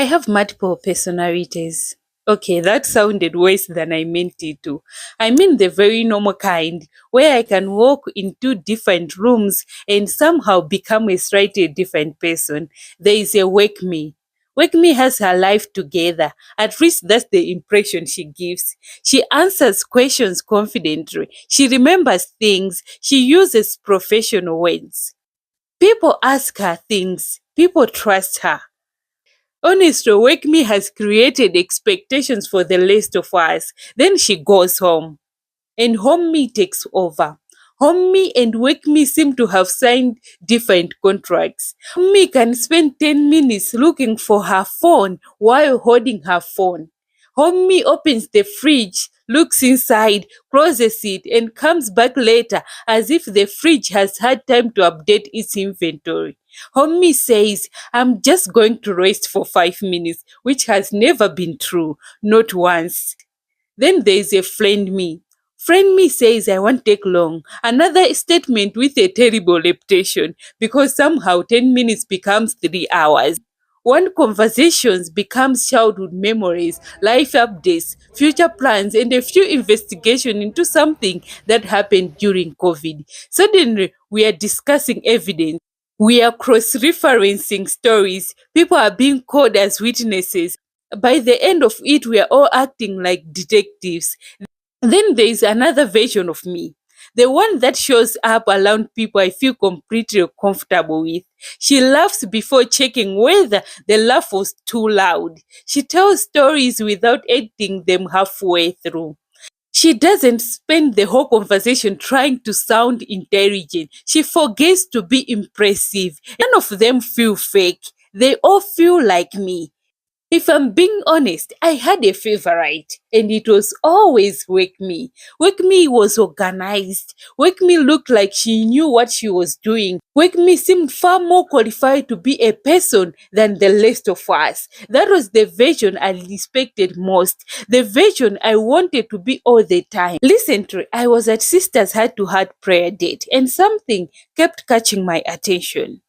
I have multiple personalities. Okay, that sounded worse than I meant it to. I mean the very normal kind, where I can walk into different rooms and somehow become a slightly different person. There is a Wake Me. Wake Me has her life together. At least that's the impression she gives. She answers questions confidently. She remembers things. She uses professional words. People ask her things. People trust her. Honestly, Wake Me has created expectations for the rest of us. Then she goes home, and Home Me takes over. Home Me and Wake Me seem to have signed different contracts. Home Me can spend 10 minutes looking for her phone while holding her phone. Home Me opens the fridge, looks inside, closes it, and comes back later as if the fridge has had time to update its inventory. Home Me says, I'm just going to rest for 5 minutes, which has never been true, not once. Then there is a Friend Me. Friend Me says, I won't take long. Another statement with a terrible reputation because somehow 10 minutes becomes 3 hours. One conversations becomes childhood memories, life updates, future plans, and a few investigation into something that happened during COVID. Suddenly, we are discussing evidence. We are cross-referencing stories. People are being called as witnesses. By the end of it, we are all acting like detectives. Then there is another version of me. The one that shows up around people I feel completely comfortable with. She laughs before checking whether the laugh was too loud. She tells stories without editing them halfway through. She doesn't spend the whole conversation trying to sound intelligent. She forgets to be impressive. None of them feel fake. They all feel like me. If I'm being honest, I had a favorite, and it was always Wake Me. Wake Me was organized. Wake Me looked like she knew what she was doing. Wake Me seemed far more qualified to be a person than the rest of us. That was the version I respected most, the version I wanted to be all the time. Recently, I was at Sister's Heart to Heart prayer date, and something kept catching my attention.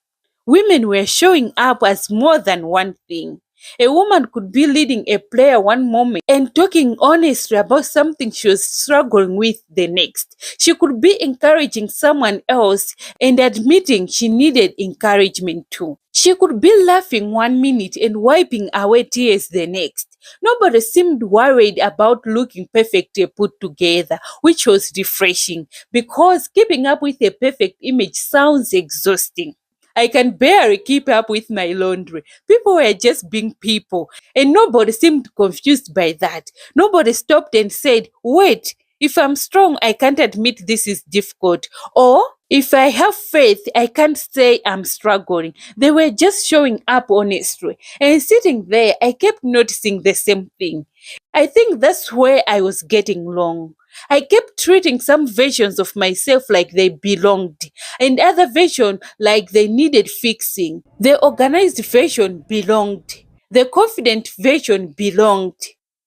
Women were showing up as more than one thing. A woman could be leading a prayer one moment and talking honestly about something she was struggling with the next. She could be encouraging someone else and admitting she needed encouragement too. She could be laughing one minute and wiping away tears the next. Nobody seemed worried about looking perfectly put together, which was refreshing because keeping up with a perfect image sounds exhausting. I can barely keep up with my laundry. People were just being people, and nobody seemed confused by that. Nobody stopped and said, wait, if I'm strong, I can't admit this is difficult. Or if I have faith, I can't say I'm struggling. They were just showing up honestly. And sitting there, I kept noticing the same thing. I think that's where I was getting wrong. I kept treating some versions of myself like they belonged, and other version like they needed fixing. The organized version belonged. The confident version belonged.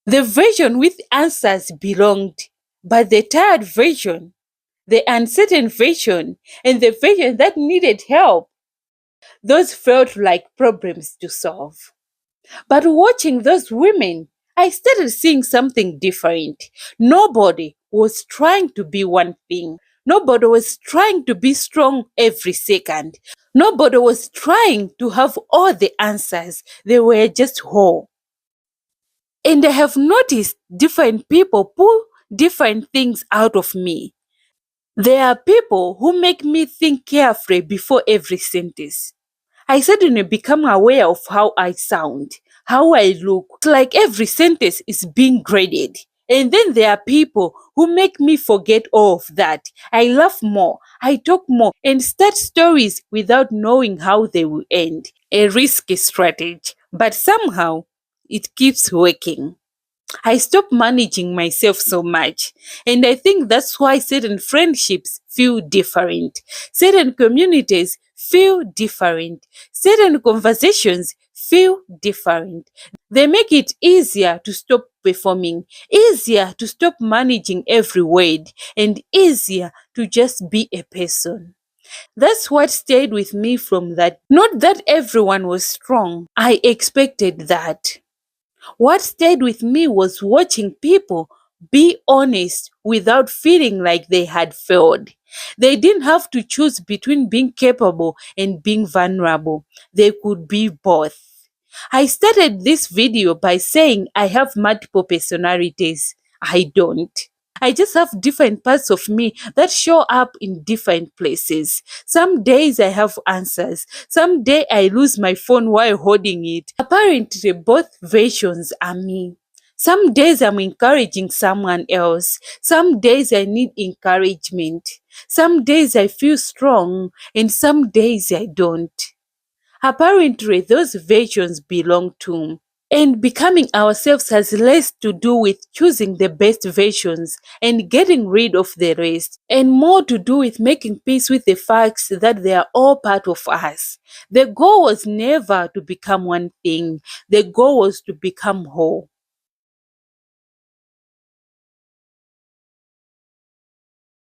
The version with answers belonged. But the tired version, the uncertain version, and the version that needed help, those felt like problems to solve. But watching those women, I started seeing something different. Nobody was trying to be one thing. Nobody was trying to be strong every second. Nobody was trying to have all the answers. They were just whole. And I have noticed different people pull different things out of me. There are people who make me think carefully before every sentence. I suddenly become aware of how I sound, how I look. It's like every sentence is being graded. And then there are people who make me forget all of that. I laugh more, I talk more, and start stories without knowing how they will end. A risky strategy, but somehow it keeps working. I stopped managing myself so much. And I think that's why certain friendships feel different. Certain communities feel different. Certain conversations feel different. They make it easier to stop performing, easier to stop managing every word, and easier to just be a person. That's what stayed with me from that. Not that everyone was strong. I expected that. What stayed with me was watching people be honest without feeling like they had failed. They didn't have to choose between being capable and being vulnerable. They could be both. I started this video by saying I have multiple personalities. I don't. I just have different parts of me that show up in different places. Some days I have answers. Some day I lose my phone while holding it. Apparently, both versions are me. Some days I'm encouraging someone else. Some days I need encouragement. Some days I feel strong, and some days I don't. Apparently, those versions belong to. And becoming ourselves has less to do with choosing the best versions and getting rid of the rest, and more to do with making peace with the facts that they are all part of us. The goal was never to become one thing, the goal was to become whole.